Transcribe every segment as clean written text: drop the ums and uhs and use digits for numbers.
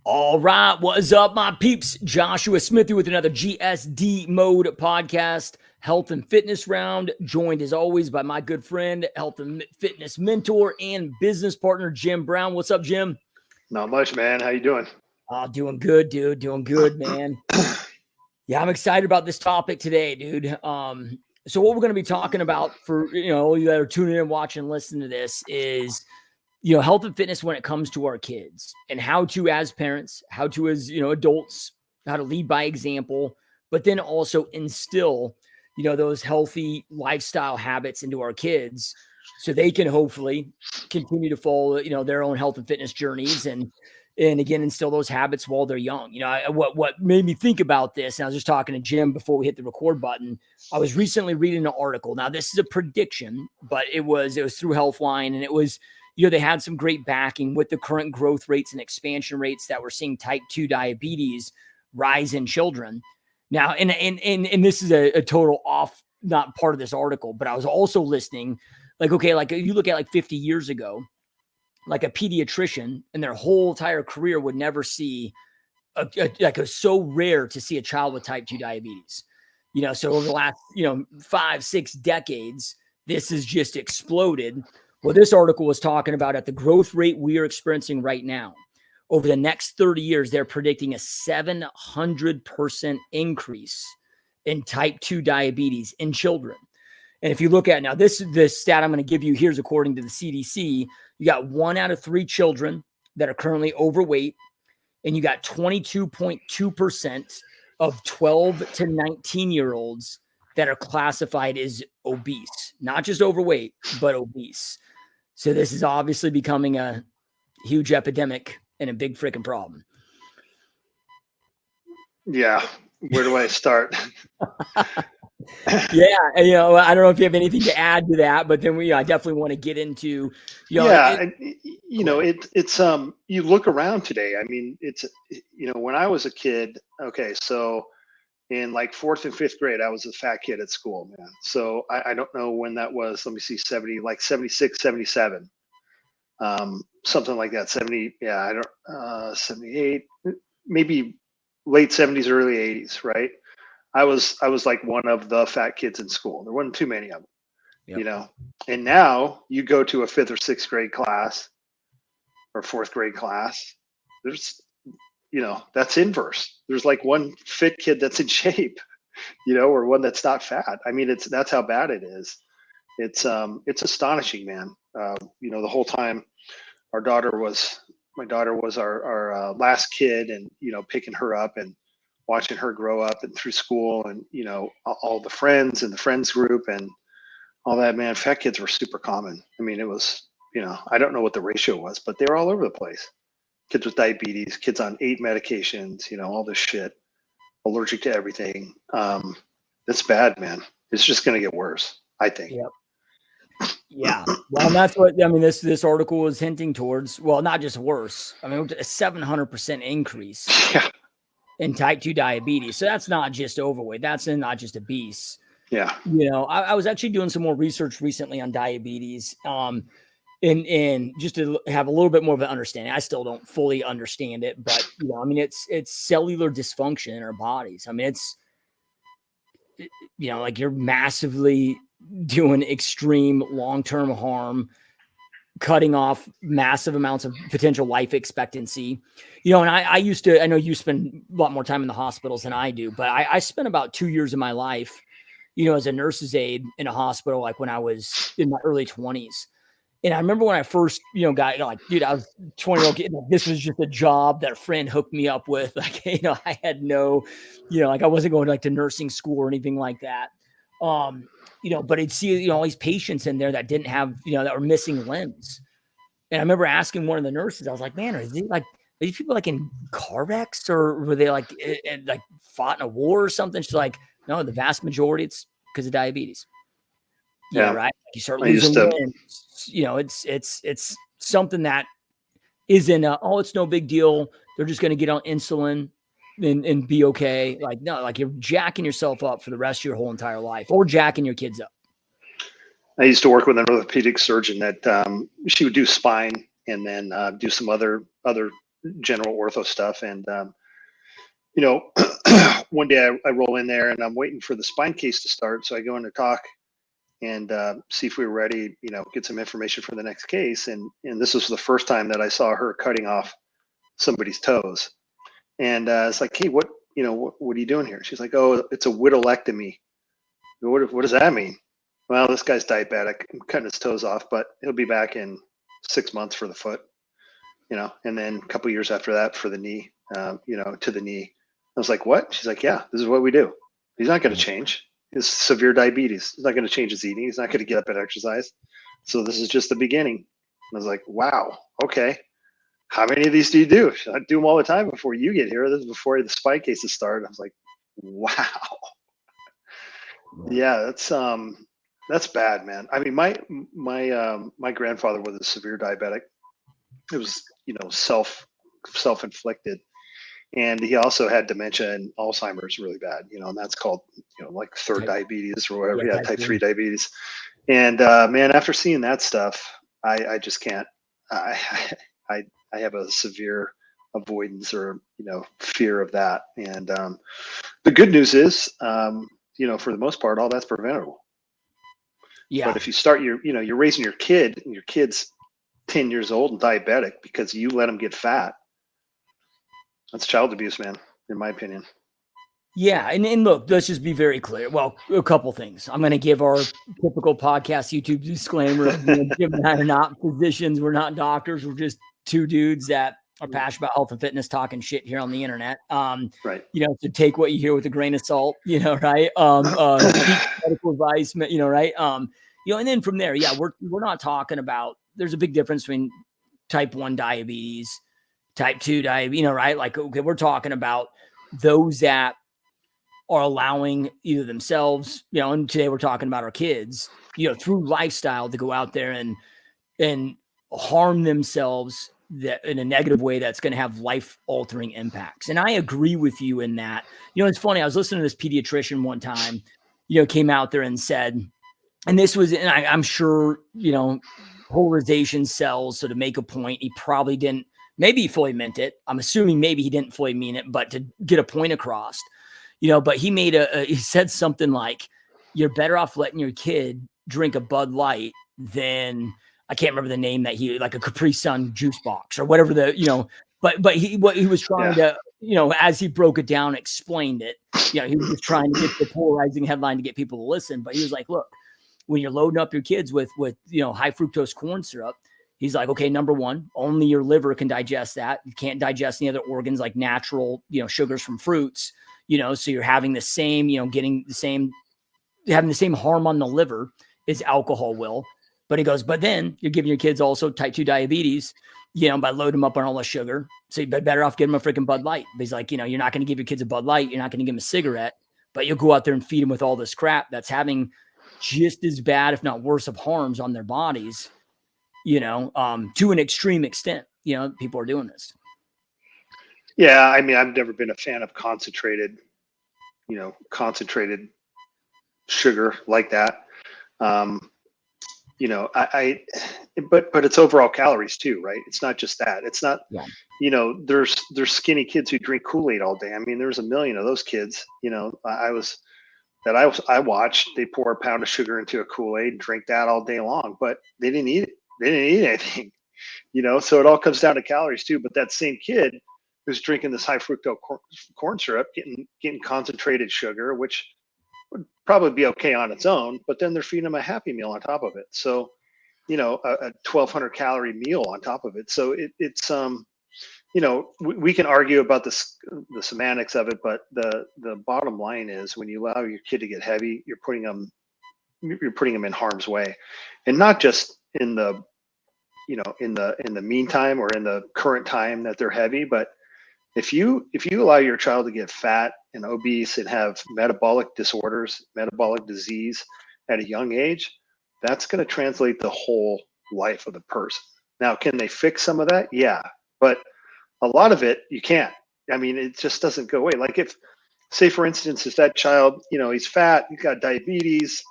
All right, what is up, my peeps? Joshua Smithy with another GSD Mode podcast, health and fitness round, joined as always by my good friend, health and fitness mentor and business partner, Jim Brown. What's up, Jim? Not much, man. How you doing? Doing good, dude. Doing good, man. Yeah, I'm excited about this topic today, dude. So what we're going to be talking about for, you that are tuning in, watching, listening to this is, health and fitness when it comes to our kids and how to, as parents, how to, as, adults, how to lead by example, but then also instill, those healthy lifestyle habits into our kids so they can hopefully continue to follow, their own health and fitness journeys and again, instill those habits while they're young. What made me think about this, and I was just talking to Jim before we hit the record button. I was recently reading an article. Now, this is a prediction, but it was through Healthline, and it was, they had some great backing with the current growth rates and expansion rates that we're seeing type 2 diabetes rise in children. Now, and this is a total off, not part of this article, but I was also listening, like you look at like 50 years ago, like a pediatrician in their whole entire career would never see so rare to see a child with type 2 diabetes, so over the last, 5-6 decades, this has just exploded. Well, this article was talking about at the growth rate we are experiencing right now, over the next 30 years, they're predicting a 700% increase in type 2 diabetes in children. And if you look at now, this stat I'm going to give you here is according to the CDC. You got 1 out of 3 children that are currently overweight, and you got 22.2% of 12 to 19-year-olds that are classified as obese, not just overweight, but obese. So this is obviously becoming a huge epidemic and a big freaking problem. Yeah. Where do I start? Yeah. I don't know if you have anything to add to that, but then I definitely want to get into, it's you look around today. I mean, it's, when I was a kid, okay, so in like 4th and 5th grade, I was a fat kid at school, man. So I don't know when that was. Let me see, 76, 77. Something like that. 70. Yeah. I don't, 78, maybe late 70s, early 80s. Right. I was like one of the fat kids in school. There wasn't too many of them, Yep. and now you go to a 5th or 6th grade class or 4th grade class. There's, that's inverse. There's like one fit kid that's in shape, or one that's not fat. I mean, that's how bad it is. It's astonishing, man. The whole time my daughter was our last kid, and, picking her up and watching her grow up and through school, and, all the friends and the friends group and all that, man, fat kids were super common. I mean, it was, I don't know what the ratio was, but they were all over the place. Kids with diabetes, kids on 8 medications, all this shit, allergic to everything. It's bad, man. It's just going to get worse, I think. Yep. Yeah. Well, and that's what, this article was hinting towards. Well, not just worse. I mean, a 700% increase in type 2 diabetes. So that's not just overweight. That's not just obese. Yeah. I was actually doing some more research recently on diabetes. And just to have a little bit more of an understanding. I still don't fully understand it, but it's cellular dysfunction in our bodies. I mean, it's like you're massively doing extreme long-term harm, cutting off massive amounts of potential life expectancy. And I know you spend a lot more time in the hospitals than I do, but I spent about 2 years of my life, as a nurse's aide in a hospital, like when I was in my early 20s. And I remember when I first, got, dude, I was 20-year-old kid. This was just a job that a friend hooked me up with. Like, I had no, I wasn't going to nursing school or anything like that. But I'd see, all these patients in there that didn't have, that were missing limbs. And I remember asking one of the nurses, I was like, man, are these people like in car wrecks, or were they like fought in a war or something? She's like, no, the vast majority, it's because of diabetes. Yeah, right. You start losing limbs. It's something that isn't it's no big deal. They're just going to get on insulin and be okay. Like, no, like you're jacking yourself up for the rest of your whole entire life, or jacking your kids up. I used to work with an orthopedic surgeon that she would do spine and then do some other general ortho stuff. And, one day I roll in there and I'm waiting for the spine case to start. So I go in to talk and see if we were ready, get some information for the next case. And this was the first time that I saw her cutting off somebody's toes. And it's like, hey, what are you doing here? She's like, oh, it's a whittleuectomy. What does that mean? Well, this guy's diabetic. I'm cutting his toes off, but he'll be back in 6 months for the foot, and then a couple years after that for the knee, to the knee. I was like, what? She's like, yeah, this is what we do. He's not going to change. He has severe diabetes. He's not going to change his eating. He's not going to get up and exercise. So this is just the beginning. I was like, wow, okay. How many of these do you do? I do them all the time before you get here. This is before the spy cases start. I was like, wow. Yeah, that's bad, man. I mean, my grandfather was a severe diabetic. It was, self-inflicted. And he also had dementia and Alzheimer's really bad, and that's called, like third diabetes or whatever. Yeah, type 3 diabetes. And man, after seeing that stuff, I just can't. I have a severe avoidance or fear of that. And the good news is, for the most part, all that's preventable. Yeah. But if you start you're raising your kid and your kid's 10 years old and diabetic because you let them get fat, that's child abuse, man, in my opinion. Yeah. And look, let's just be very clear. Well, a couple things. I'm going to give our typical podcast YouTube disclaimer of Jim and I are not physicians. We're not doctors. We're just two dudes that are passionate about health and fitness, talking shit here on the internet. Right. So take what you hear with a grain of salt, right. Medical advice, right. And then from there, yeah, we're not talking about, there's a big difference between type 1 diabetes, type 2 diabetes, right? Like, okay, we're talking about those that are allowing either themselves, and today we're talking about our kids, through lifestyle to go out there and harm themselves that in a negative way that's going to have life altering impacts. And I agree with you in that. It's funny. I was listening to this pediatrician one time, came out there and said, and this was, and I'm sure, polarization sells. So to make a point, he probably didn't, maybe he fully meant it. I'm assuming maybe he didn't fully mean it, but to get a point across, but he he said something like, you're better off letting your kid drink a Bud Light than, I can't remember the name that he, like a Capri Sun juice box or whatever but what he was trying to, as he broke it down, explained it, he was just trying to get the polarizing headline to get people to listen. But he was like, look, when you're loading up your kids with high fructose corn syrup, he's like, okay, number one, only your liver can digest that. You can't digest any other organs like natural, sugars from fruits, so you're having the same, having the same harm on the liver as alcohol will. But he goes, but then you're giving your kids also type 2 diabetes, by loading them up on all the sugar. So you're better off giving them a freaking Bud Light. But he's like, you're not going to give your kids a Bud Light. You're not going to give them a cigarette, but you'll go out there and feed them with all this crap that's having just as bad, if not worse, of harms on their bodies, to an extreme extent. People are doing this. Yeah. I mean, I've never been a fan of concentrated sugar like that. But it's overall calories too, right? It's not just that. It's not, there's skinny kids who drink Kool-Aid all day. I mean, there's a million of those kids, I watched. They pour a pound of sugar into a Kool-Aid and drink that all day long, but they didn't eat it. They didn't eat anything, so it all comes down to calories too. But that same kid who's drinking this high fructose corn syrup, getting concentrated sugar, which would probably be okay on its own, but then they're feeding them a Happy Meal on top of it. So, a 1,200 calorie meal on top of it. So it's we can argue about the semantics of it, but the bottom line is when you allow your kid to get heavy, you're putting them in harm's way, and not just in the in the meantime or in the current time that they're heavy, but if you allow your child to get fat and obese and have metabolic disorders, metabolic disease at a young age, that's going to translate the whole life of the person. Now, can they fix some of that? Yeah, but a lot of it you can't. I mean, it just doesn't go away. Like if, say for instance, if that child, he's fat, he's got diabetes,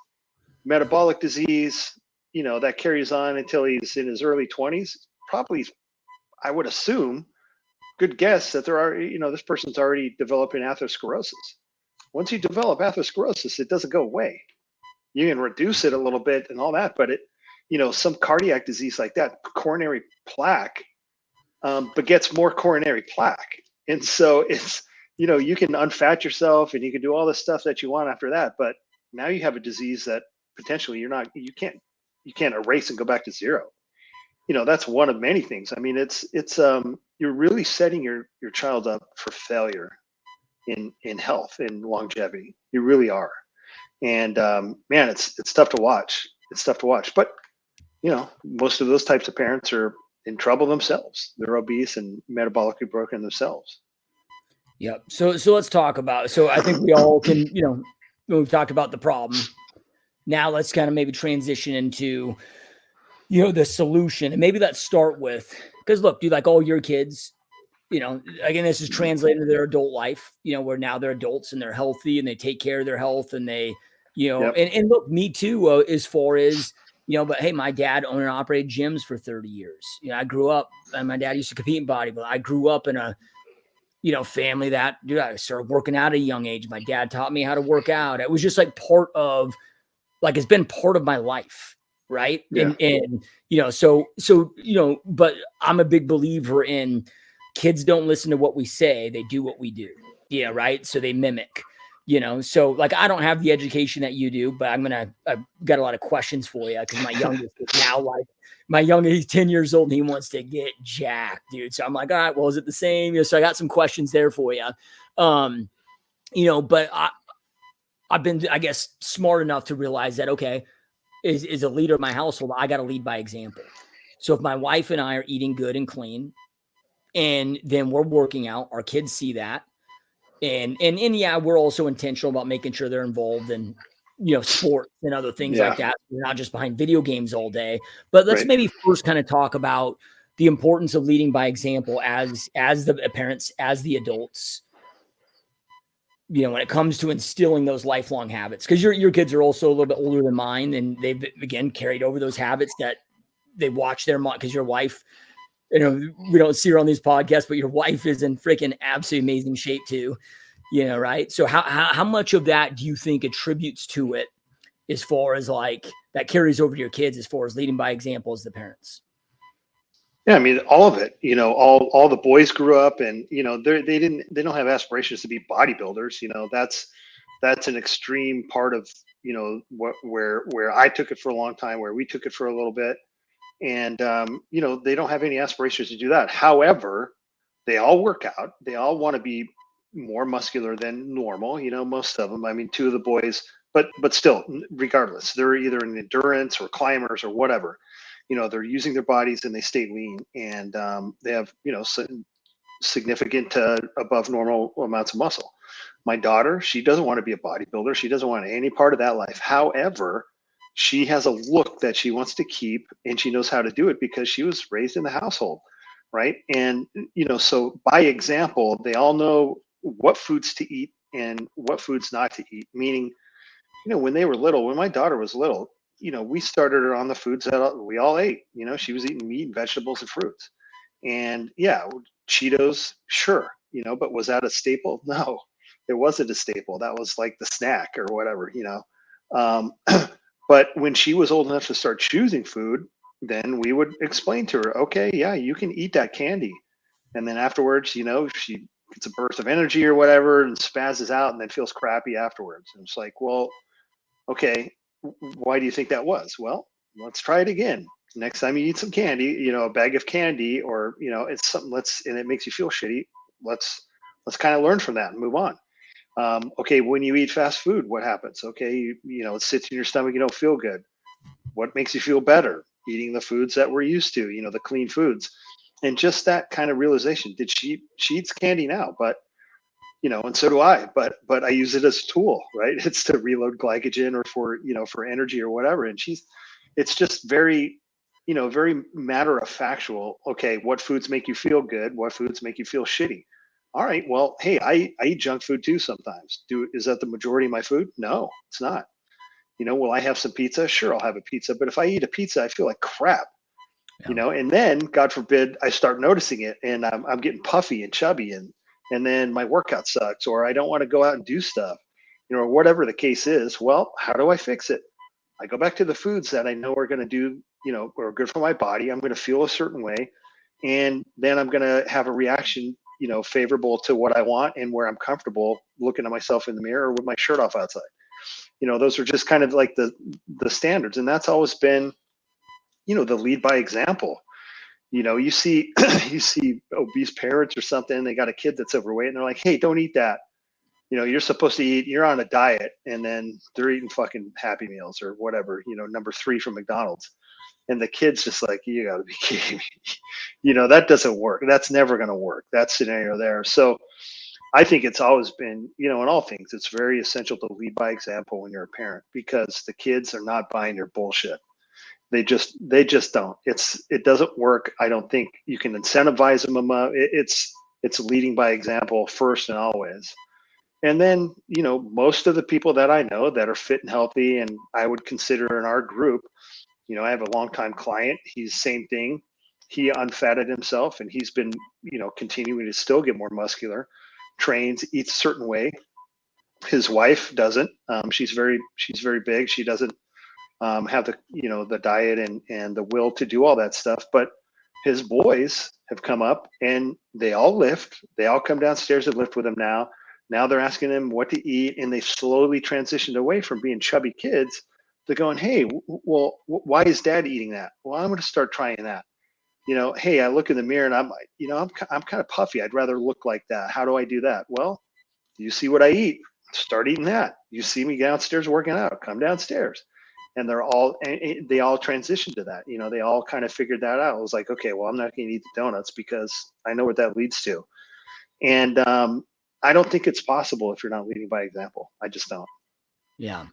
metabolic disease, that carries on until he's in his early 20s, probably, I would assume, good guess that there are, this person's already developing atherosclerosis. Once you develop atherosclerosis, it doesn't go away. You can reduce it a little bit and all that, but some cardiac disease like that, coronary plaque, begets more coronary plaque. And so it's, you can unfat yourself and you can do all the stuff that you want after that, but now you have a disease that potentially you can't erase and go back to zero. That's one of many things. I mean, it's you're really setting your child up for failure in health and longevity. You really are. And man, it's tough to watch. It's tough to watch. But most of those types of parents are in trouble themselves. They're obese and metabolically broken themselves. Yep. So let's talk about. So I think we all can. We've talked about the problem. Now let's kind of maybe transition into the solution, and maybe let's start with, because look, dude, like all your kids, again, this is translated to their adult life, where now they're adults and they're healthy and they take care of their health and they, Yep. and look, me too, as far as, but hey, my dad owned and operated gyms for 30 years. I grew up, and my dad used to compete in bodybuilding. I grew up in a, family that, dude, I started working out at a young age. My dad taught me how to work out. It was just like it's been part of my life. Right. Yeah. And but I'm a big believer in kids don't listen to what we say. They do what we do. Yeah. Right. So they mimic, so like, I don't have the education that you do, but I've got a lot of questions for you. Cause my youngest is now he's 10 years old and he wants to get jacked, dude. So I'm like, all right, well, is it the same? So I got some questions there for you. But I've been, I guess, smart enough to realize that, okay, is a leader of my household, I got to lead by example. So if my wife and I are eating good and clean, and then we're working out, our kids see that. And yeah, we're also intentional about making sure they're involved in, sports and other things like that. We're not just behind video games all day. But let's maybe first kind of talk about the importance of leading by example as the parents, as the adults, when it comes to instilling those lifelong habits, because your kids are also a little bit older than mine, and they've again carried over those habits that they watch their mom. Because your wife, we don't see her on these podcasts, but your wife is in freaking absolutely amazing shape too, right? So how much of that do you think attributes to it, as far as like that carries over to your kids, as far as leading by example as the parents? Yeah, I mean, all of it. All the boys grew up, and they don't have aspirations to be bodybuilders. That's an extreme part of where I took it for a long time, where we took it for a little bit, and they don't have any aspirations to do that. However, they all work out. They all want to be more muscular than normal. Most of them. I mean, two of the boys, but still, regardless, they're either in endurance or climbers or whatever. They're using their bodies and they stay lean, and they have significant above normal amounts of muscle. My daughter, she doesn't want to be a bodybuilder. She doesn't want any part of that life. However, she has a look that she wants to keep, and she knows how to do it because she was raised in the household, right? And so by example, they all know what foods to eat and what foods not to eat. Meaning, when they were little, when my daughter was little, we started her on the foods that we all ate. She was eating meat and vegetables and fruits. And yeah, Cheetos, sure, but was that a staple? No, it wasn't a staple. That was like the snack or whatever, but when she was old enough to start choosing food, then we would explain to her, okay, yeah, you can eat that candy. And then afterwards, she gets a burst of energy or whatever and spazzes out and then feels crappy afterwards. And it's like, well, okay, why do you think that was? Well, let's try it again. Next time you eat some candy, a bag of candy, or it's something, and it makes you feel shitty. Let's kind of learn from that and move on. Okay, when you eat fast food, what happens? Okay, it sits in your stomach, you don't feel good. What makes you feel better? Eating the foods that we're used to, the clean foods. And just that kind of realization. Did she eats candy now, but and so do I, but I use it as a tool, right? It's to reload glycogen or for energy or whatever. And it's just very, very matter of factual. Okay, what foods make you feel good? What foods make you feel shitty? All right, well, hey, I eat junk food too sometimes. Is that the majority of my food? No, it's not. Will I have some pizza? Sure, I'll have a pizza. But if I eat a pizza, I feel like crap. you know, and then God forbid I start noticing it and I'm getting puffy and chubby and then my workout sucks or I don't want to go out and do stuff, you know, or whatever the case is. Well, how do I fix it? I go back to the foods that I know are going to do, you know, are good for my body. I'm going to feel a certain way. And then I'm going to have a reaction, you know, favorable to what I want and where I'm comfortable looking at myself in the mirror with my shirt off outside. You know, those are just kind of like the standards. And that's always been, you know, the lead by example. You know, you see you see obese parents or something, they got a kid that's overweight and they're like, hey, don't eat that. You know, you're supposed to eat, you're on a diet, and then they're eating fucking Happy Meals or whatever, you know, number 3 from McDonald's. And the kid's just like, you gotta be kidding me. You know, that doesn't work. That's never gonna work. That scenario there. So I think it's always been, you know, in all things, it's very essential to lead by example when you're a parent because the kids are not buying your bullshit. They just don't. It doesn't work. I don't think you can incentivize them. It's leading by example first and always. And then, you know, most of the people that I know that are fit and healthy, and I would consider in our group, you know, I have a longtime client. He's same thing. He unfatted himself, and he's been, you know, continuing to still get more muscular. Trains, eats a certain way. His wife doesn't. She's very big. She doesn't have the, you know, the diet and the will to do all that stuff. But his boys have come up and they all lift. They all come downstairs and lift with him now. Now they're asking him what to eat, and they've slowly transitioned away from being chubby kids to going, hey, well, why is dad eating that? Well, I'm going to start trying that. You know, hey, I look in the mirror and I'm like, you know, I'm kind of puffy. I'd rather look like that. How do I do that? Well, you see what I eat, start eating that. You see me downstairs working out, come downstairs. And they all transitioned to that. You know, they all kind of figured that out. It was like, okay, well, I'm not going to eat the donuts because I know what that leads to. And I don't think it's possible if you're not leading by example. I just don't. Yeah.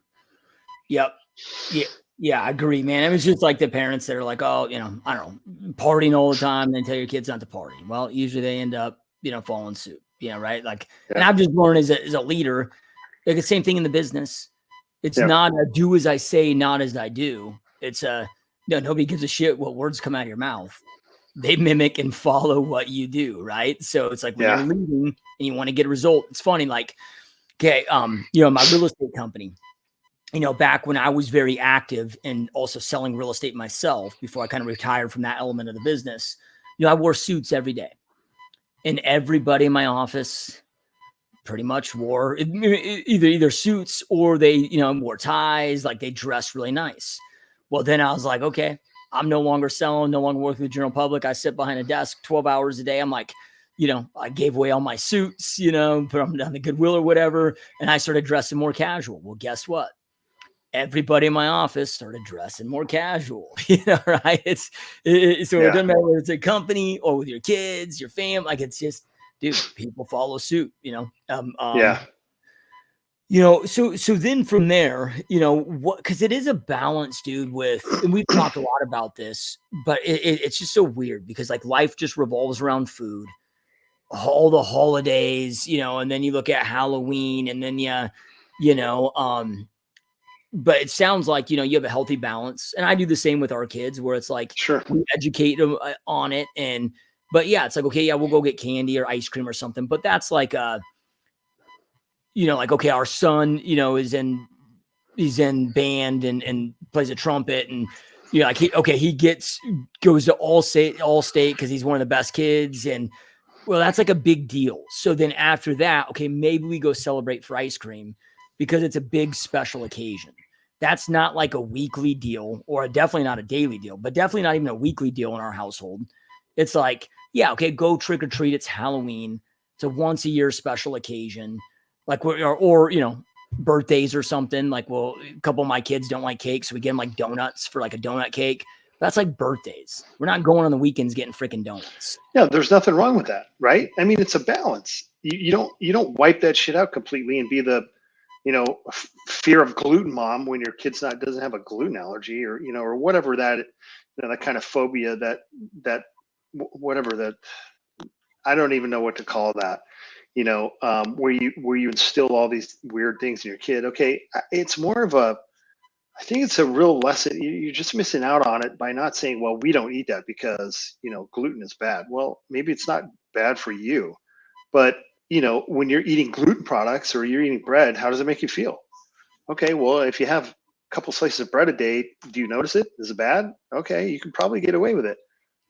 Yep. Yeah. Yeah, I agree, man. It was just like the parents that are like, oh, you know, I don't know, partying all the time, then tell your kids not to party. Well, usually they end up, you know, following suit. Yeah, right. Like, and Yeah. I've just learned as a leader, like the same thing in the business. It's Yeah. not a do as I say, not as I do. It's a no, nobody gives a shit what words come out of your mouth. They mimic and follow what you do, right? So it's like when you're Yeah. leading and you want to get a result, it's funny, like, okay, you know, my real estate company, you know, back when I was very active and also selling real estate myself before I kind of retired from that element of the business, you know, I wore suits every day. And everybody in my office pretty much wore either suits or they, you know, wore ties, like they dressed really nice. Well, then I was like, okay, I'm no longer selling, no longer working with the general public. I sit behind a desk 12 hours a day. I'm like, you know, I gave away all my suits, you know, put them down the Goodwill or whatever. And I started dressing more casual. Well, guess what? Everybody in my office started dressing more casual, you know, right? So it Yeah. doesn't matter whether it's a company or with your kids, your family, like it's just, dude, people follow suit, you know. Yeah. You know, so then from there, you know, what because it is a balance, dude, with and we've talked a lot about this, but it's just so weird because like life just revolves around food, all the holidays, you know, and then you look at Halloween and then you know, but it sounds like, you know, you have a healthy balance. And I do the same with our kids where it's like Sure. we educate them on it. And, but yeah, it's like, okay, yeah, we'll go get candy or ice cream or something. But that's like, you know, like, okay, our son, you know, he's in band and plays a trumpet and, you know, like he goes to all state because he's one of the best kids. And well, that's like a big deal. So then after that, okay, maybe we go celebrate for ice cream because it's a big special occasion. That's not like a weekly deal or definitely not a daily deal, but definitely not even a weekly deal in our household. It's like, yeah, okay, go trick or treat. It's Halloween. It's a once a year special occasion. Like, or you know, birthdays or something. Like, well, a couple of my kids don't like cake. So we get them like donuts for like a donut cake. That's like birthdays. We're not going on the weekends getting freaking donuts. Yeah. There's nothing wrong with that, right? I mean, it's a balance. You don't wipe that shit out completely and be the, you know, fear of gluten mom when your kid's not doesn't have a gluten allergy or, you know, or whatever that, you know, that kind of phobia that whatever that, I don't even know what to call that, you know, where you instill all these weird things in your kid. Okay, it's more of a I think it's a real lesson. You're just missing out on it by not saying, well, we don't eat that because, gluten is bad. Well, maybe it's not bad for you, but, when you're eating gluten products or you're eating bread, how does it make you feel? Okay, well, if you have a couple slices of bread a day, do you notice it? Is it bad? Okay, you can probably get away with it.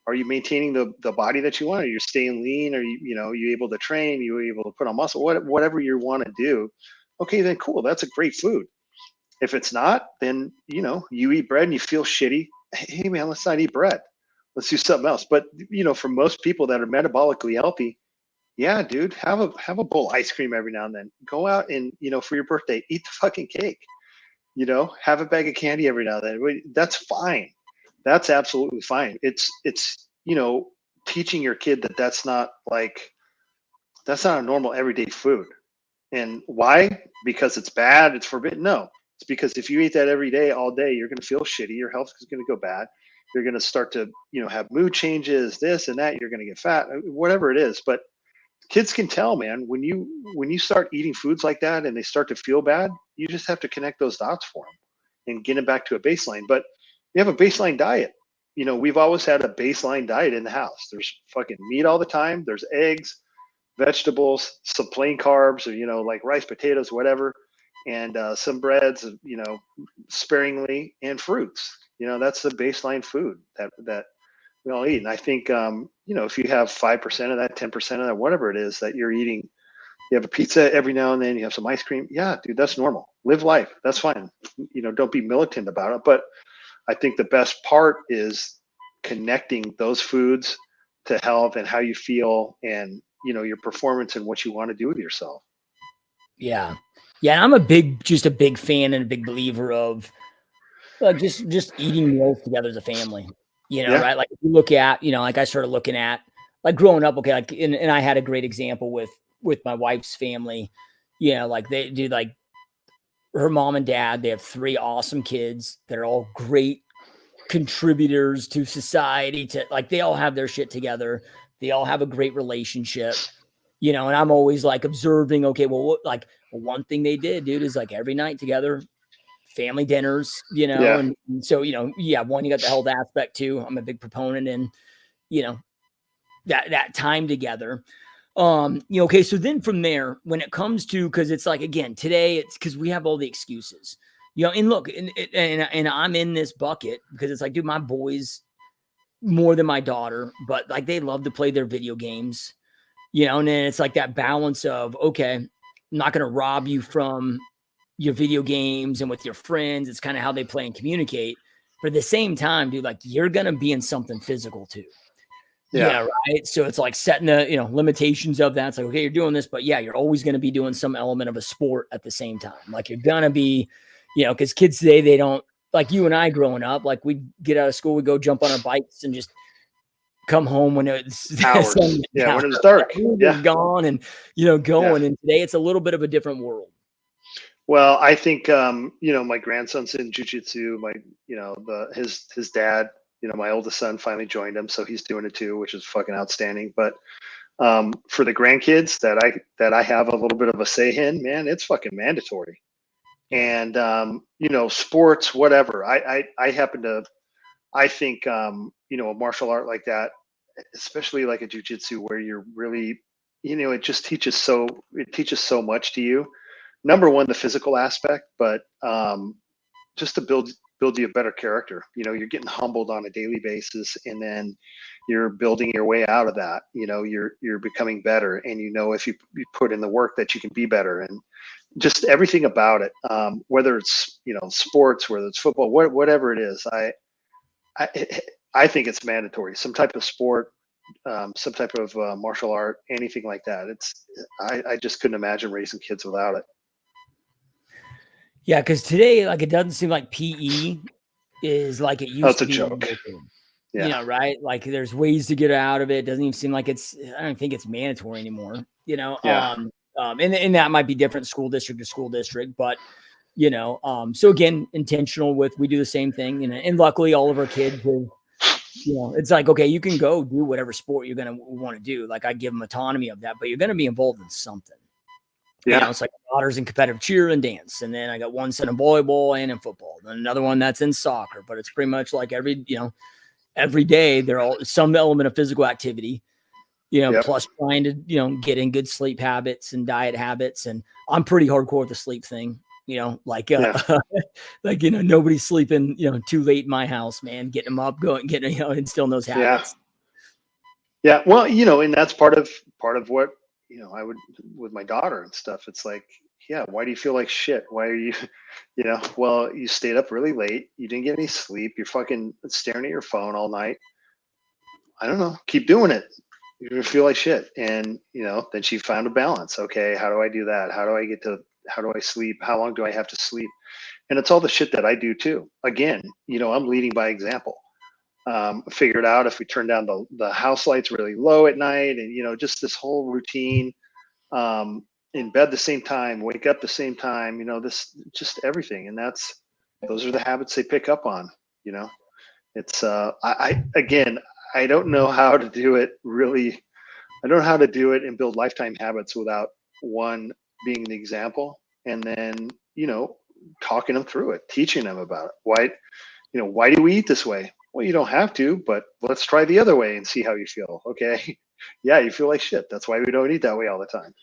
Are you maintaining the body that you want? Are you staying lean? Are you able to train? Are you able to put on muscle? Whatever you want to do. Okay, then cool. That's a great food. If it's not, then you eat bread and you feel shitty. Hey man, let's not eat bread. Let's do something else. But for most people that are metabolically healthy, yeah, dude, have a bowl of ice cream every now and then. Go out and for your birthday, eat the fucking cake. Have a bag of candy every now and then. That's fine. That's absolutely fine. It's teaching your kid that that's not a normal everyday food. And why? Because it's bad, it's forbidden? No. It's because if you eat that every day, all day, you're going to feel shitty. Your health is going to go bad. You're going to start to, have mood changes, this and that. You're going to get fat, whatever it is. But kids can tell, man, when you start eating foods like that and they start to feel bad, you just have to connect those dots for them and get them back to a baseline. But you have a baseline diet. We've always had a baseline diet in the house. There's fucking meat all the time. There's eggs, vegetables, some plain carbs, or like rice, potatoes, whatever, and some breads, sparingly, and fruits. That's the baseline food that we all eat. And I think if you have 5% of that, 10% of that, whatever it is that you're eating, you have a pizza every now and then, you have some ice cream. Yeah, dude, that's normal. Live life. That's fine. Don't be militant about it. But I think the best part is connecting those foods to health and how you feel and your performance and what you want to do with yourself. Yeah. Yeah. And I'm just a big fan and a big believer of just eating meals together as a family, Yeah. right? Like if you look at, like I started looking at like growing up, okay, like, and I had a great example with my wife's family, like they do like her mom and dad, they have 3 awesome kids that are all great contributors to society, to like they all have their shit together. They all have a great relationship, and I'm always like observing, okay, well, one thing they did, dude, is like every night together, family dinners, Yeah. and so, yeah, one, you got the health aspect too. I'm a big proponent in, that time together. Okay, so then from there, when it comes to, because it's like, again, today it's because we have all the excuses, and look, and I'm in this bucket because it's like, dude, my boys more than my daughter, but like they love to play their video games, and then it's like that balance of, okay, I'm not going to rob you from your video games and with your friends. It's kind of how they play and communicate. But at the same time, dude, like you're going to be in something physical too. Yeah, right. So it's like setting the, limitations of that. It's like, okay, you're doing this, but yeah, you're always going to be doing some element of a sport at the same time. Like you're going to be, because kids today, they don't, like you and I growing up, like we'd get out of school, we'd go jump on our bikes and just come home when it's Hours. Yeah, when it was dark. Yeah. Gone and, going. Yeah. And today it's a little bit of a different world. Well, I think my grandson's in jujitsu. His dad, my oldest son finally joined him, so he's doing it too, which is fucking outstanding. But for the grandkids that I have a little bit of a say in, man, it's fucking mandatory. And sports, whatever. I happen to, I think a martial art like that, especially like a jujitsu, where you're really, it teaches so much to you. Number one, the physical aspect, but just to build you a better character. You're getting humbled on a daily basis, and then you're building your way out of that. You're becoming better, and if you put in the work that you can be better, and just everything about it. Whether it's sports, whether it's football, whatever it is, I think it's mandatory. Some type of sport, some type of martial art, anything like that. I just couldn't imagine raising kids without it. Yeah, because today, like, it doesn't seem like PE is like it used to be. That's a joke. Yeah. Right? Like, there's ways to get out of it. It doesn't even seem like I don't think it's mandatory anymore, Yeah. And that might be different school district to school district, but, so again, intentional with, we do the same thing, and luckily all of our kids have, it's like, okay, you can go do whatever sport you're going to want to do. Like, I give them autonomy of that, but you're going to be involved in something. You know, Yeah. it's like my daughter's in competitive cheer and dance. And then I got one son in volleyball and in football. Then another one that's in soccer. But it's pretty much like every day they're all some element of physical activity, Yep. plus trying to, get in good sleep habits and diet habits. And I'm pretty hardcore with the sleep thing, like, Yeah. like, nobody's sleeping, too late in my house, man, getting them up, getting, instilling those Yeah. habits. Yeah. Well, and that's part of what, I would with my daughter and stuff. It's like, yeah, why do you feel like shit? Why are you, well, you stayed up really late. You didn't get any sleep. You're fucking staring at your phone all night. I don't know. Keep doing it. You're gonna feel like shit. And then she found a balance. Okay, how do I do that? How do I sleep? How long do I have to sleep? And it's all the shit that I do too. Again, I'm leading by example. Figured out if we turn down the house lights really low at night, and just this whole routine, in bed the same time, wake up the same time, this just everything. And those are the habits they pick up on. It's again, I don't know how to do it really. I don't know how to do it and build lifetime habits without one being the example, and then talking them through it, teaching them about it. Why do we eat this way? Well, you don't have to, but let's try the other way and see how you feel. Okay, yeah, you feel like shit. That's why we don't eat that way all the time.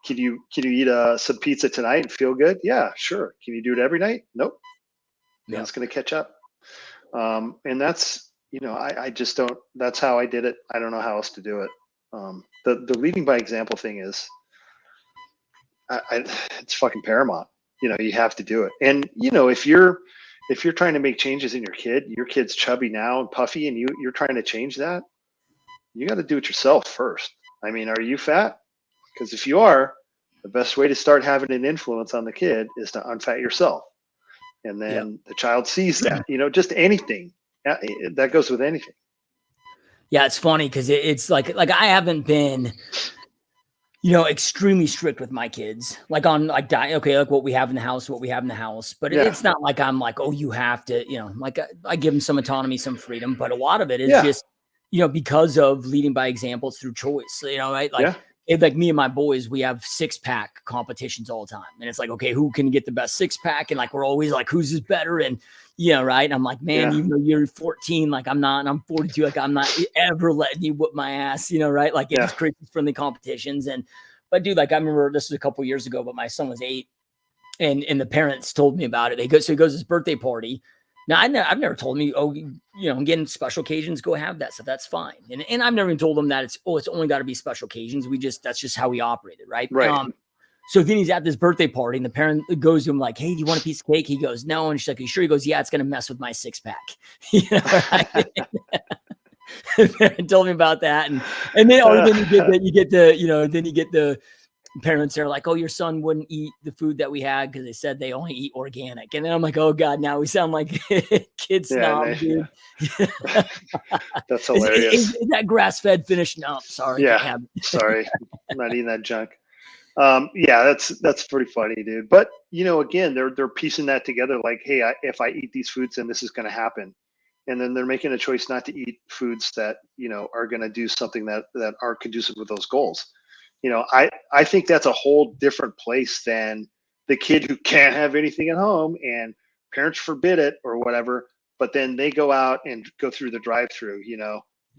Can you eat some pizza tonight and feel good? Yeah, sure. Can you do it every night? Nope. Yeah. It's going to catch up. And that's, I just don't, that's how I did it. I don't know how else to do it. The leading by example thing is, it's fucking paramount. You have to do it. And, if you're trying to make changes in your kid's chubby now and puffy, and you're trying to change that, you got to do it yourself first. I mean, are you fat? Because if you are, the best way to start having an influence on the kid is to unfat yourself. And then the child sees that, just anything that goes with anything. Yeah, it's funny because it's like I haven't been, extremely strict with my kids, like on like diet. Okay, like what we have in the house, But Yeah. it's not like I'm like, oh, you have to, like I give them some autonomy, some freedom. But a lot of it is Yeah. just, because of leading by example through choice. Right? Like, Yeah. like me and my boys, we have 6-pack competitions all the time, and it's like, okay, who can get the best 6-pack? And like we're always like, who's is better? And right? And I'm like, man, Yeah. even though you're 14, like I'm not, and I'm 42, like I'm not ever letting you whip my ass, right? Like it just creates friendly competitions. But dude, like I remember this was a couple years ago, but my son was 8, and the parents told me about it. So he goes to his birthday party. Now I've never told him, oh, again, special occasions, go have that stuff. That's fine. And I've never even told him that it's only got to be special occasions. That's just how we operated, right? Right. So then he's at this birthday party, and the parent goes to him like, hey, do you want a piece of cake? He goes, no. And she's like, are you sure? He goes, yeah, it's going to mess with my 6-pack. Right? The parent told me about that. And then, then you get the parents are like, oh, your son wouldn't eat the food that we had because they said they only eat organic. And then I'm like, oh God, now we sound like kid snob, dude. Yeah. That's hilarious. Is that grass-fed finished? No, sorry. Yeah. Can't have it. Sorry. I'm not eating that junk. Yeah, that's pretty funny, dude. But again, they're piecing that together. Like, hey, if I eat these foods, then this is going to happen, and then they're making a choice not to eat foods that are going to do something that aren't conducive with those goals. I think that's a whole different place than the kid who can't have anything at home and parents forbid it or whatever, but then they go out and go through the drive-through.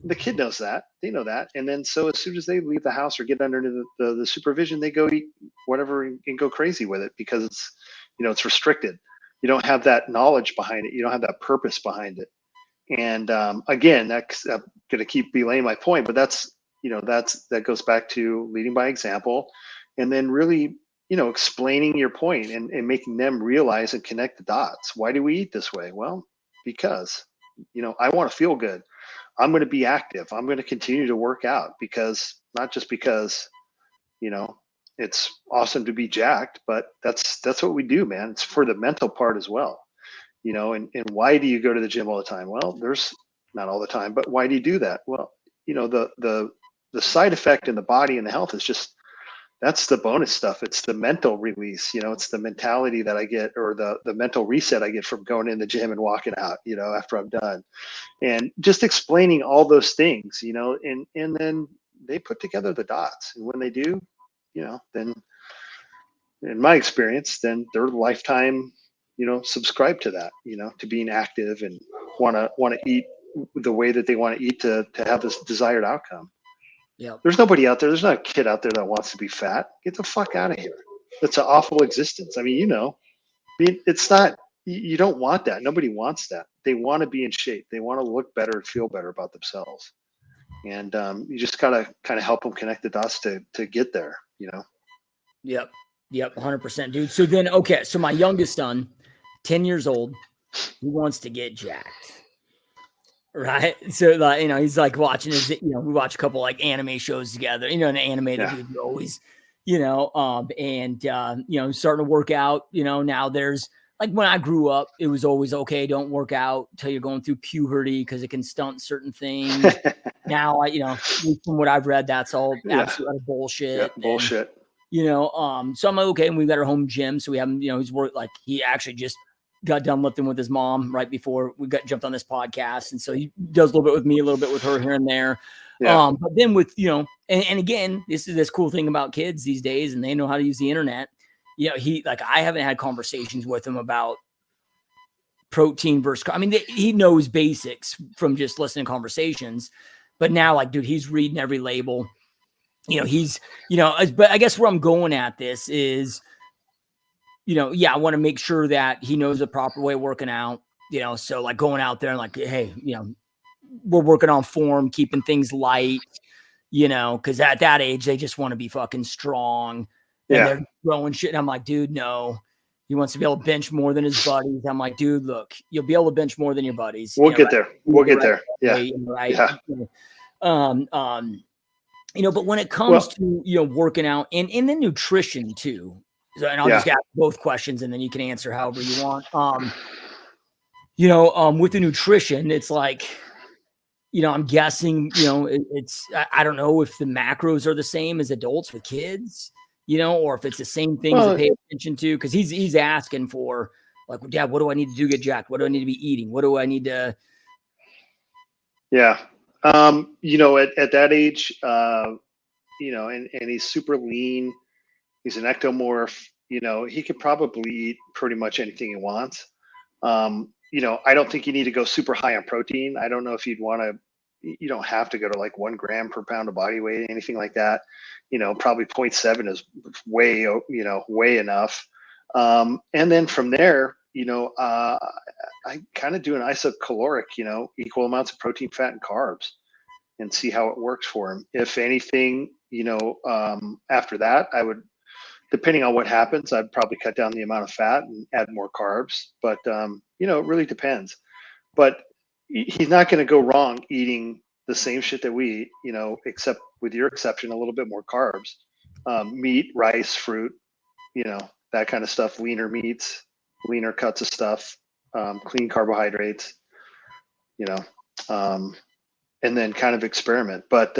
The kid knows that, they know that, and then so as soon as they leave the house or get under the supervision, they go eat whatever and go crazy with it because it's restricted. You don't have that knowledge behind it. You don't have that purpose behind it. And again, that's going to keep belaying my point, but that goes back to leading by example, and then really explaining your point and making them realize and connect the dots. Why do we eat this way? Well, because I want to feel good. I'm going to be active. I'm going to continue to work out because not just because, it's awesome to be jacked, but that's what we do, man. It's for the mental part as well, and why do you go to the gym all the time? Well, there's not all the time, but why do you do that? Well, the side effect in the body and the health is just, that's the bonus stuff. It's the mental release, it's the mentality that I get, or the mental reset I get from going in the gym and walking out, after I'm done. And just explaining all those things, and then they put together the dots. And when they do, then in my experience, then they're lifetime, subscribe to that, to being active and want to eat the way that they want to eat to have this desired outcome. Yep. There's nobody out there. There's not a kid out there that wants to be fat. Get the fuck out of here. It's an awful existence. I mean, it's not, you don't want that. Nobody wants that. They want to be in shape. They want to look better and feel better about themselves. And you just gotta kind of help them connect the dots to get there, Yep. 100%, dude. So then, okay. So my youngest son, 10 years old, he wants to get jacked. Right. So like, he's like watching his, we watch a couple like anime shows together, an animated dude always, and starting to work out, now there's like when I grew up, it was always okay. Don't work out till you're going through puberty because it can stunt certain things. Now from what I've read, that's all absolute bullshit. Yeah, bullshit. And, so I'm like, okay. And we've got our home gym. So we have him, he's worked like he actually just got done lifting with his mom right before we jumped on this podcast. And so he does a little bit with me, a little bit with her here and there. Yeah. But then with, and again, this is this cool thing about kids these days, and they know how to use the internet. I haven't had conversations with him about protein versus, he knows basics from just listening to conversations, but now like, dude, he's reading every label, but I guess where I'm going at this is, I want to make sure that he knows the proper way of working out, so like going out there and like, hey, we're working on form, keeping things light, because at that age, they just want to be fucking strong and they're throwing shit. And I'm like, dude, no, he wants to be able to bench more than his buddies. I'm like, dude, look, you'll be able to bench more than your buddies. We'll get there. We'll get there. Yeah. Right. Yeah. But when it comes to, working out and the nutrition too, and I'll just ask both questions and then you can answer however you want. With the nutrition, it's like, I'm guessing, I don't know if the macros are the same as adults with kids, or if it's the same things to pay attention to. Cause he's asking for like, Dad, what do I need to do to get jacked? What do I need to be eating? What do I need to? Yeah. At that age, and he's super lean. He's an ectomorph. He could probably eat pretty much anything he wants. I don't think you need to go super high on protein. I don't know if you'd want to, you don't have to go to like 1 gram per pound of body weight, anything like that. Probably 0.7 is way enough. And then from there, I kind of do an isocaloric, equal amounts of protein, fat, and carbs and see how it works for him. If anything, after that, I would, depending on what happens, I'd probably cut down the amount of fat and add more carbs. But, it really depends. But he's not going to go wrong eating the same shit that we eat, except with your exception, a little bit more carbs, meat, rice, fruit, that kind of stuff, leaner meats, leaner cuts of stuff, clean carbohydrates, and then kind of experiment. But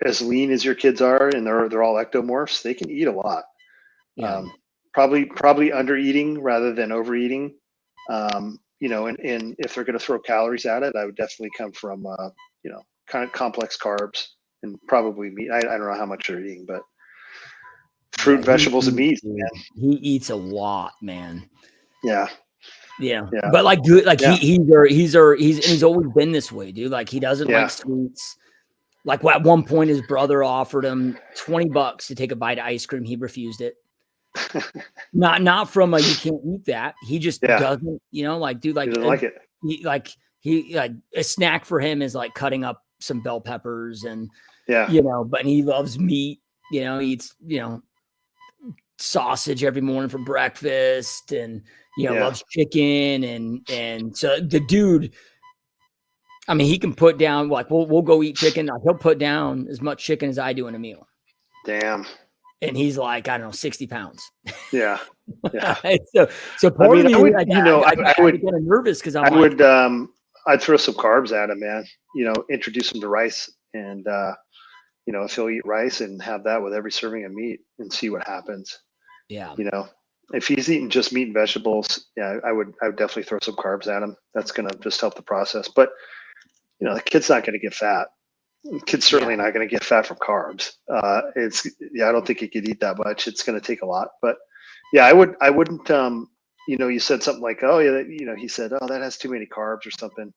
as lean as your kids are, and they're all ectomorphs, they can eat a lot. Yeah. Probably under eating rather than overeating. And if they're going to throw calories at it, I would definitely come from, kind of complex carbs and probably meat. I don't know how much they're eating, but fruit, vegetables, and meat. He eats a lot, man. Yeah. But like, dude, like he's always been this way, dude. Like he doesn't like sweets. Like at one point, his brother offered him $20 to take a bite of ice cream. He refused it. not from a you can't eat that. He just doesn't, like, dude, like, he doesn't like it. He a snack for him is like cutting up some bell peppers and but he loves meat. He eats sausage every morning for breakfast and loves chicken and so the dude, I mean, he can put down like we'll go eat chicken. Like, he'll put down as much chicken as I do in a meal. Damn. And he's like, I don't know, 60 pounds. Yeah. So part of me, I would get nervous because I'd throw some carbs at him, man. Introduce him to rice, and if he'll eat rice and have that with every serving of meat, and see what happens. Yeah. If he's eating just meat and vegetables, I would definitely throw some carbs at him. That's gonna just help the process. But the kid's not gonna get fat. The kid's certainly not gonna get fat from carbs. I don't think he could eat that much. It's gonna take a lot, but Yeah, I wouldn't, you said something like, oh yeah, he said, oh, that has too many carbs or something.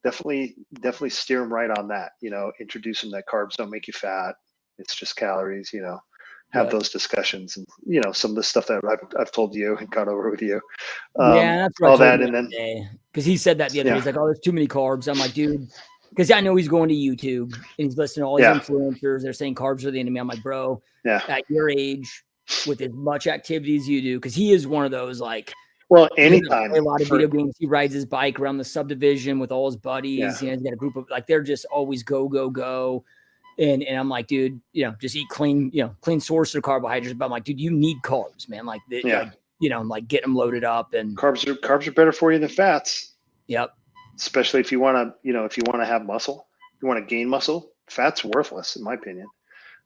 Definitely steer him right on that, introduce him that carbs don't make you fat. It's just calories, have Right. those discussions and, some of the stuff that I've told you and gone over with you. Yeah, that's what I All told him that. the And other then, day because he said that the other day. yeah, He's like, "Oh, there's too many carbs." I'm like, "Dude," because I know he's going to YouTube and he's listening to all these yeah, influencers. They're saying carbs are the enemy. I'm like, "Bro, yeah. at your age, with as much activity as you do," because he is one of those like Well, he doesn't anytime play a lot of for, video games. He rides his bike around the subdivision with all his yeah, buddies. He's got a group of like they're just always go go go. And I'm like, dude, just eat clean, clean source of carbohydrates. But I'm like, dude, you need carbs, man. Like, yeah. like get them loaded up and Carbs are better for you than fats, yep. especially if you want to, if you want to have muscle, you want to gain muscle. Fat's worthless, in my opinion.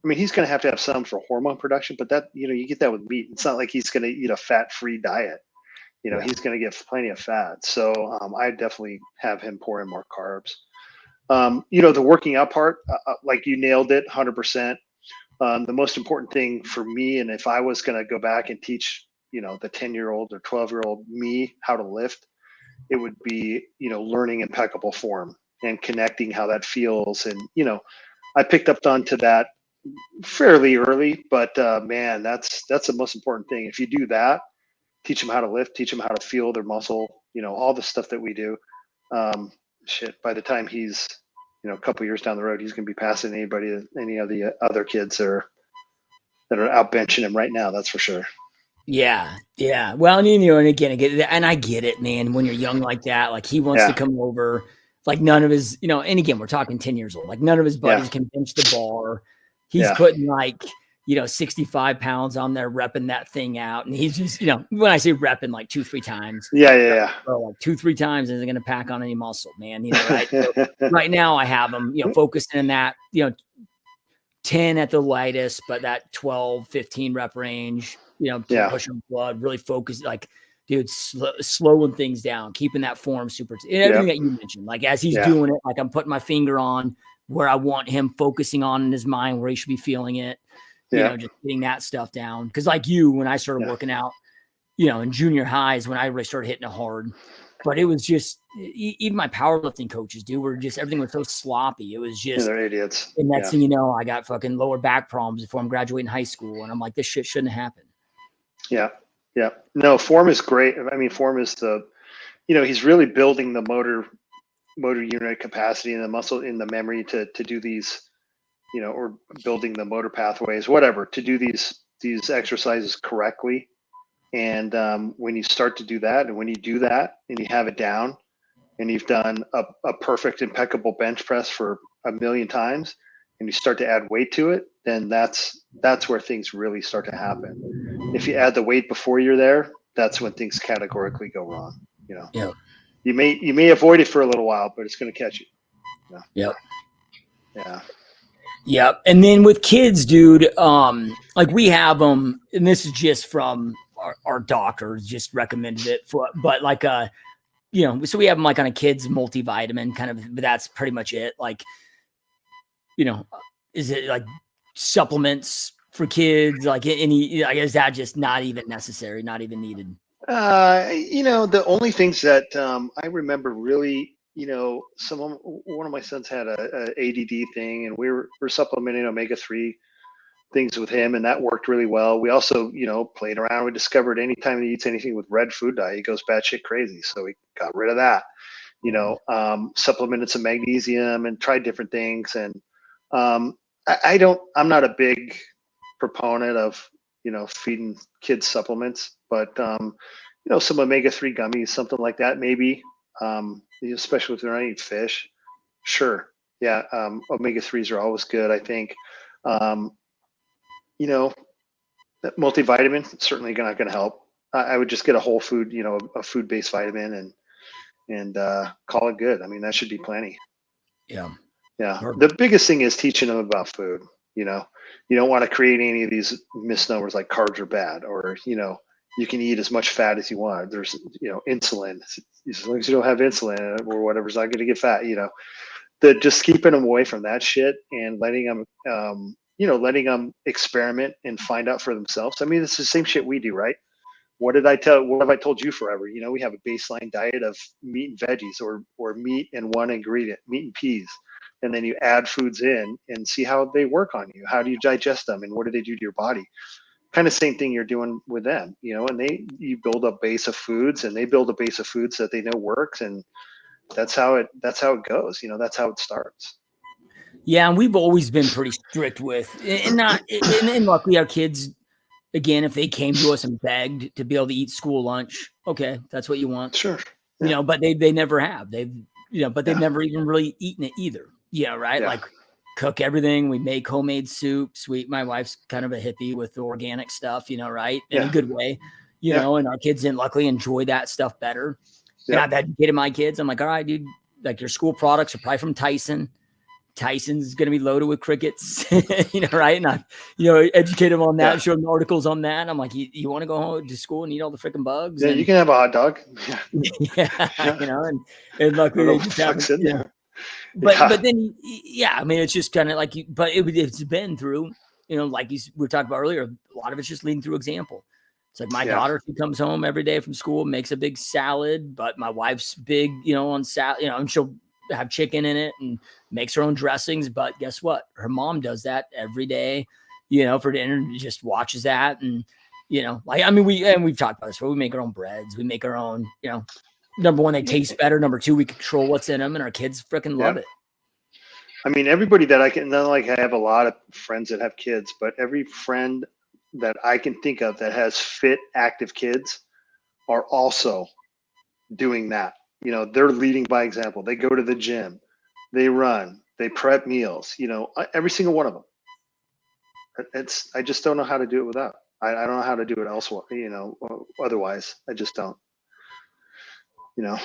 I mean, he's going to have some for hormone production, but that, you get that with meat. It's not like he's going to eat a fat-free diet. Yeah. He's going to get plenty of fat. So I definitely have him pour in more carbs. The working out part, like you nailed it, 100%. The most important thing for me, and if I was going to go back and teach, the 10-year-old or 12-year-old me how to lift, it would be, learning impeccable form and connecting how that feels. And, I picked up onto that fairly early, but man, that's the most important thing. If you do that, teach them how to lift, teach them how to feel their muscle, all the stuff that we do. By the time he's, a couple years down the road, he's going to be passing any of the other kids that are out benching him right now. That's for sure. Yeah. Yeah. Well, and again, I get it, man. When you're young like that, like he wants to Yeah. come over, like none of his, and again, we're talking 10 years old, like none of his buddies can bench the bar. He's Yeah. putting like, 65 pounds on there, repping that thing out. And he's just, when I say repping like 2-3 times, Yeah. bro, like 2-3 times isn't going to pack on any muscle, man. Right. So right now I have him, focusing in that, 10 at the lightest, but that 12, 15 rep range, Yeah. pushing blood, really focus, like, dude, slowing things down, keeping that form super, and everything that you mentioned, like as he's doing it, like I'm putting my finger on where I want him focusing on in his mind, where he should be feeling it, just getting that stuff down. Cause like you, when I started working out, in junior highs, when I really started hitting it hard, but it was just, even my powerlifting coaches, dude, everything was so sloppy. It was just, they're idiots. and next thing you know, I got fucking lower back problems before I'm graduating high school. And I'm like, this shit shouldn't happen. Yeah. No, form is great. I mean, form is he's really building the motor unit capacity and the muscle in the memory to do these, or building the motor pathways, whatever, to do these exercises correctly. And when you start to do that, and when you do that and you have it down and you've done a perfect, impeccable bench press for a million times, and you start to add weight to it, then that's where things really start to happen. If you add the weight before you're there, that's when things categorically go wrong. Yeah. You may avoid it for a little while, but it's going to catch you. Yep. Yeah. Yep. And then with kids, dude, like we have them, and this is just from our doctors just recommended it for, but like, so we have them like on a kid's multivitamin kind of, but that's pretty much it. Like, is it like supplements for kids? Like any, I guess that just not even necessary, not even needed. The only things that I remember really, one of my sons had a ADD thing, and we're supplementing omega-3 things with him, and that worked really well. We also, played around. We discovered anytime he eats anything with red food dye, he goes batshit crazy. So we got rid of that. Supplemented some magnesium and tried different things. And I'm not a big proponent of, feeding kids supplements, but some omega-3 gummies, something like that, maybe, especially if they're not eating fish. Sure. Yeah. Omega-3s are always good, I think. That multivitamin certainly not going to help. I would just get a whole food, a food-based vitamin and call it good. I mean, that should be plenty. Yeah. Yeah. Perfect. The biggest thing is teaching them about food. You don't want to create any of these misnomers like carbs are bad, or, you can eat as much fat as you want. There's, insulin. As long as you don't have insulin or whatever's not going to get fat, just keeping them away from that shit and letting them, letting them experiment and find out for themselves. I mean, it's the same shit we do, right? What have I told you forever? We have a baseline diet of meat and veggies, or meat and one ingredient, meat and peas. And then you add foods in and see how they work on you. How do you digest them, and what do they do to your body? Kind of same thing you're doing with them, and you build a base of foods, and they build a base of foods that they know works. And that's how it goes. That's how it starts. Yeah, and we've always been pretty strict with, and not, and luckily our kids, again, if they came to us and begged to be able to eat school lunch, okay, that's what you want, Sure. Yeah. but they never have. But they've Yeah. never even really eaten it either. Yeah, right. Yeah. Like cook everything. We make homemade soups. My wife's kind of a hippie with the organic stuff, right, in a Yeah. good way, Yeah. and our kids didn't luckily enjoy that stuff better. And Yep. I've educated my kids. I'm like, all right, dude, like your school products are probably from Tyson. Tyson's going to be loaded with crickets, right? And I, educate them on that, Yeah. show them articles on that. And I'm like, you want to go home to school and eat all the freaking bugs? Yeah, and, you can have a hot dog. yeah, and luckily they just have, in there. but then, I mean, it's just kind of like, but it's been through, like we were talking about earlier, a lot of it's just leading through example. It's like my daughter, she comes home every day from school, makes a big salad, but my wife's big, on salad, and she'll have chicken in it and makes her own dressings. But guess what? Her mom does that every day, for dinner, and just watches that. And, like, I mean, we've talked about this, but we make our own breads. We make our own, number one, they taste better. Number two, we control what's in them, and our kids freaking love it. I mean, everybody that I have a lot of friends that have kids, but every friend that I can think of that has fit, active kids are also doing that. They're leading by example. They go to the gym, they run, they prep meals, every single one of them. I just don't know how to do it without. I don't know how to do it elsewhere, otherwise. I just don't. So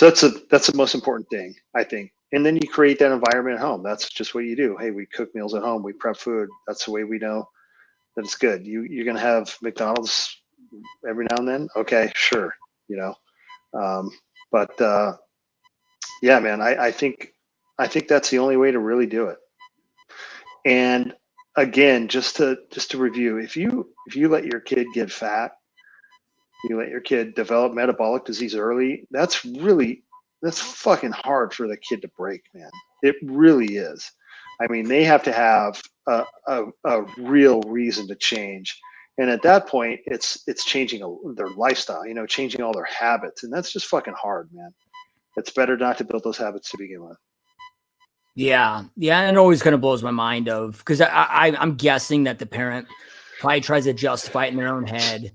that's the most important thing, I think. And then you create that environment at home. That's just what you do. Hey, we cook meals at home. We prep food. That's the way we know that it's good. You're going to have McDonald's every now and then. Okay, sure. But yeah, man, I think that's the only way to really do it. And again, just to review, if you let your kid get fat, you let your kid develop metabolic disease early, that's fucking hard for the kid to break, man. It really is. I mean, they have to have a real reason to change. And at that point, it's changing their lifestyle, changing all their habits. And that's just fucking hard, man. It's better not to build those habits to begin with. Yeah. And it always kind of blows my mind because I'm guessing that the parent probably tries to justify it in their own head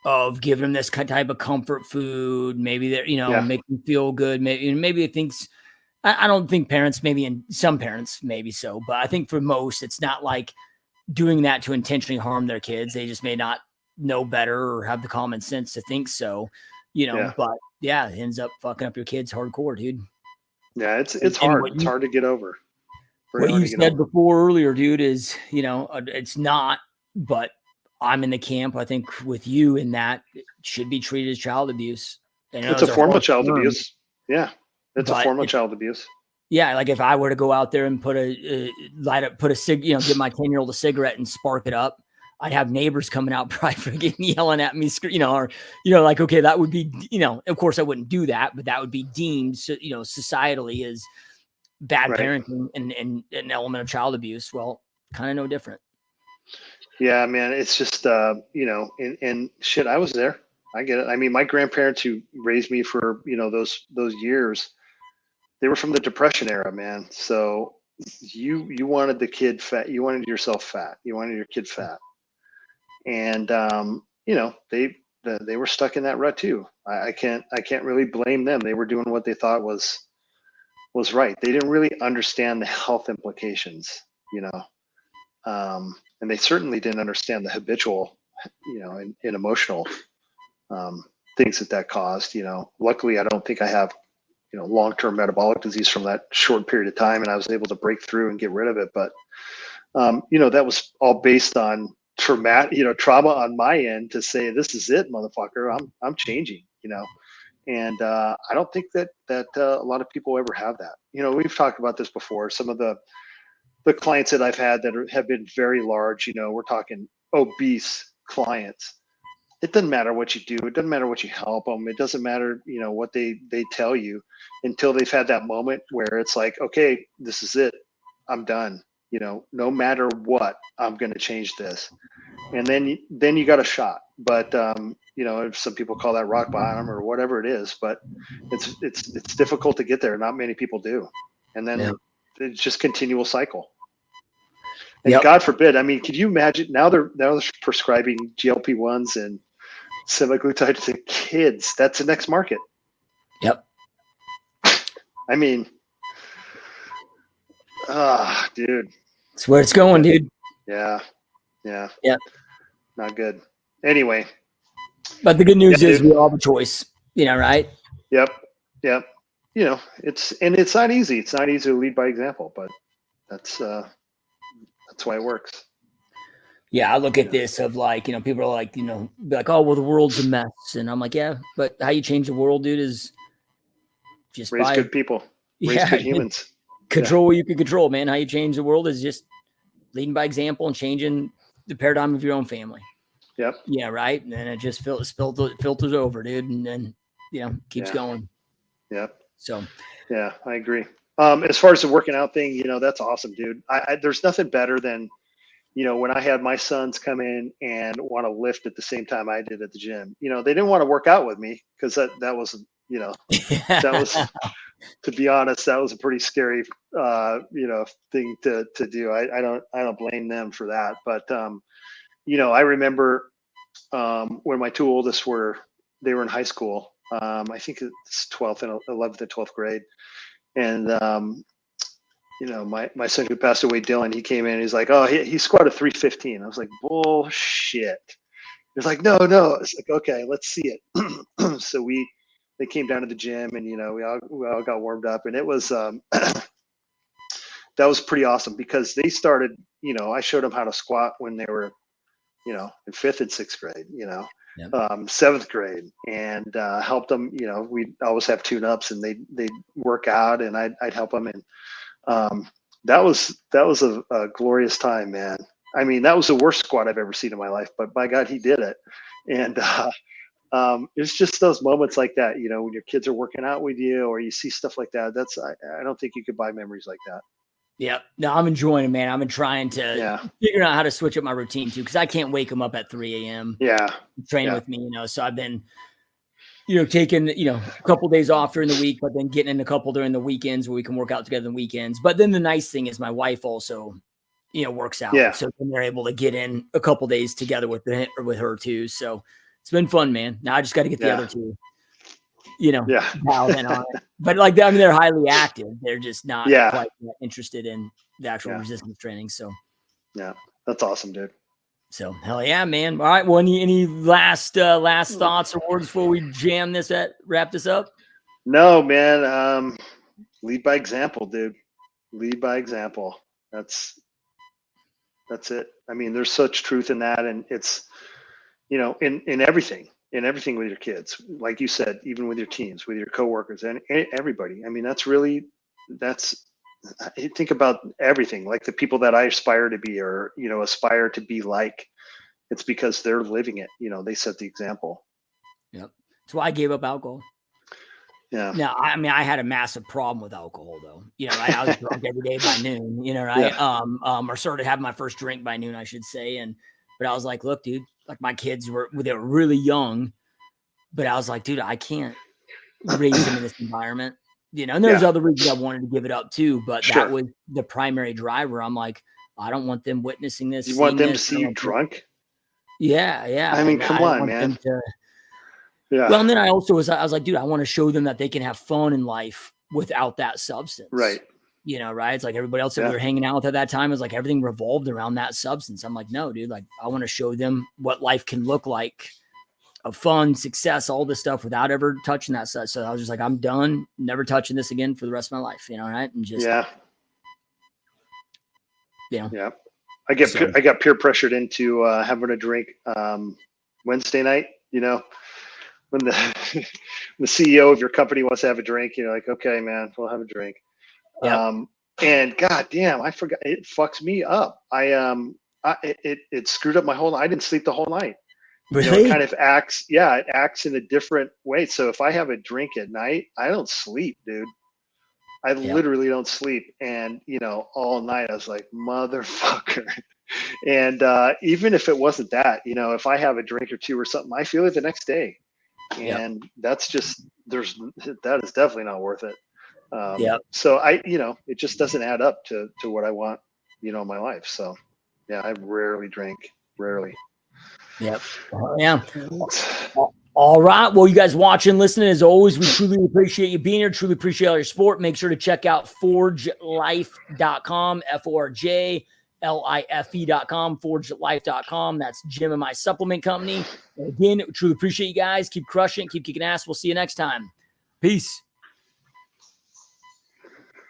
of giving them this type of comfort food. Maybe they're, make them feel good. Maybe it thinks, I don't think parents, maybe in some parents, maybe so, but I think for most, it's not like doing that to intentionally harm their kids. They just may not know better or have the common sense to think so, but it ends up fucking up your kids hardcore, dude. Yeah. It's hard. It's hard to get over. What you said before earlier, dude, is, it's not, but I'm in the camp, I think, with you in that it should be treated as child abuse. It's a form of child abuse. Yeah. It's a form of child abuse. Yeah. Like if I were to go out there and get my 10-year-old a cigarette and spark it up, I'd have neighbors coming out probably freaking yelling at me, like, okay, that would be, of course I wouldn't do that, but that would be deemed, societally as bad parenting and an element of child abuse. Well, kind of no different. Yeah, man, it's just, and shit, I was there. I get it. I mean, my grandparents who raised me for, those years, they were from the Depression era, man. So you wanted the kid fat. You wanted yourself fat. You wanted your kid fat. And, they were stuck in that rut too. I can't really blame them. They were doing what they thought was right. They didn't really understand the health implications, and they certainly didn't understand the habitual, and emotional things that caused. Luckily, I don't think I have, long-term metabolic disease from that short period of time, and I was able to break through and get rid of it. But that was all based on trauma on my end to say, this is it, motherfucker. I'm changing, and I don't think that a lot of people ever have that. We've talked about this before. Some of the the clients that I've had that have been very large, we're talking obese clients. It doesn't matter what you do. It doesn't matter what you help them. It doesn't matter, what they tell you until they've had that moment where it's like, okay, this is it. I'm done. No matter what, I'm going to change this. And then you got a shot. But, if some people call that rock bottom or whatever it is, but it's difficult to get there. Not many people do. And then it's just continual cycle. And God forbid, I mean, could you imagine now they're prescribing GLP-1s and semaglutide to kids? That's the next market. Yep. I mean, dude. That's where it's going, dude. Yeah. Not good. Anyway. But the good news is we all have a choice, right? Yep. It's not easy. It's not easy to lead by example, but that's why it works. Yeah, I look at this of like, people are like, be like, oh, well, the world's a mess. And I'm like, yeah, but how you change the world, dude, is just raise good people, raise good humans. Control what you can control, man. How you change the world is just leading by example and changing the paradigm of your own family. Yep. Yeah, right. And then it just filters over, dude, and then keeps going. Yep. So. Yeah, I agree. As far as the working out thing, that's awesome, dude. There's nothing better than, when I had my sons come in and want to lift at the same time I did at the gym. They didn't want to work out with me because that was, that was, to be honest, that was a pretty scary, thing to do. I don't blame them for that. But, I remember when my two oldest they were in high school. I think it's 12th and 11th and 12th grade. And, my son who passed away, Dylan, he came in, he's like, oh, he squatted 315. I was like, bullshit. He's like, no. It's like, okay, let's see it. So they came down to the gym and, we all got warmed up, and it was, that was pretty awesome because they started, I showed them how to squat when they were, in 5th and 6th grade, Yep. 7th grade, and helped them. We'd always have tune-ups, and they'd work out, and I'd help them. And that was a glorious time, man. I mean, that was the worst squat I've ever seen in my life, but by God, he did it. And it's just those moments like that, when your kids are working out with you, or you see stuff like that. I don't think you could buy memories like that. Yeah, no, I'm enjoying it, man. I've been trying to figure out how to switch up my routine too, because I can't wake them up at 3 a.m. Train with me, So I've been, taking, a couple days off during the week, but then getting in a couple during the weekends where we can work out together on weekends. But then the nice thing is my wife also, works out, so then they're able to get in a couple days together with her too. So it's been fun, man. Now I just got to get the other two, dialed in on it. But they're highly active. They're just not quite interested in the actual resistance training. So yeah, that's awesome, dude. So hell yeah, man. All right. Well, any last thoughts or words before we wrap this up? No, man. Lead by example, dude. Lead by example. That's it. I mean, there's such truth in that, and it's, in everything with your kids, like you said, even with your teams, with your coworkers, and everybody. I mean, I think about everything, like the people that I aspire to be, or aspire to be like. It's because they're living it. They set the example. Yep. That's why I gave up alcohol. Yeah. Now, I mean, I had a massive problem with alcohol, though. Right? I was drunk every day by noon. Right? Yeah. Or started having my first drink by noon, I should say. But I was like, look, dude, like my kids were really young, but I was like, dude, I can't raise them in this environment. And there's other reasons I wanted to give it up too, but that was the primary driver. I'm like, I don't want them witnessing this. You want them to see you drunk? Yeah. I mean, come on, man. Well, and then I was like, dude, I want to show them that they can have fun in life without that substance. Right. Right. It's like everybody else that we were hanging out with at that time is like everything revolved around that substance. I'm like, no, dude, like I want to show them what life can look like, of fun, success, all this stuff without ever touching that stuff. So I was just like, I'm done, never touching this again for the rest of my life, right? And just I got peer pressured into having a drink Wednesday night, when the CEO of your company wants to have a drink, like, okay, man, we'll have a drink. And goddamn, I forgot, it fucks me up. It screwed up my whole night. I didn't sleep the whole night. You know, it Really? kind of acts, yeah, it acts in a different way. So if I have a drink at night, I don't sleep, dude. I Yep. literally don't sleep. And, you know, all night I was like, motherfucker. And even if it wasn't that, you know, if I have a drink or two or something, I feel it the next day. Yep. And that's just, that is definitely not worth it. Yep. So you know, it just doesn't add up to what I want, you know, in my life. So yeah, I rarely drink, rarely. Yep. Yeah. All right. Well, you guys watching, listening, as always, we truly appreciate you being here. Truly appreciate all your support. Make sure to check out forgelife.com, FORGLIFE.com, forgelife.com. That's Jim and my supplement company. And again, truly appreciate you guys. Keep crushing, keep kicking ass. We'll see you next time. Peace.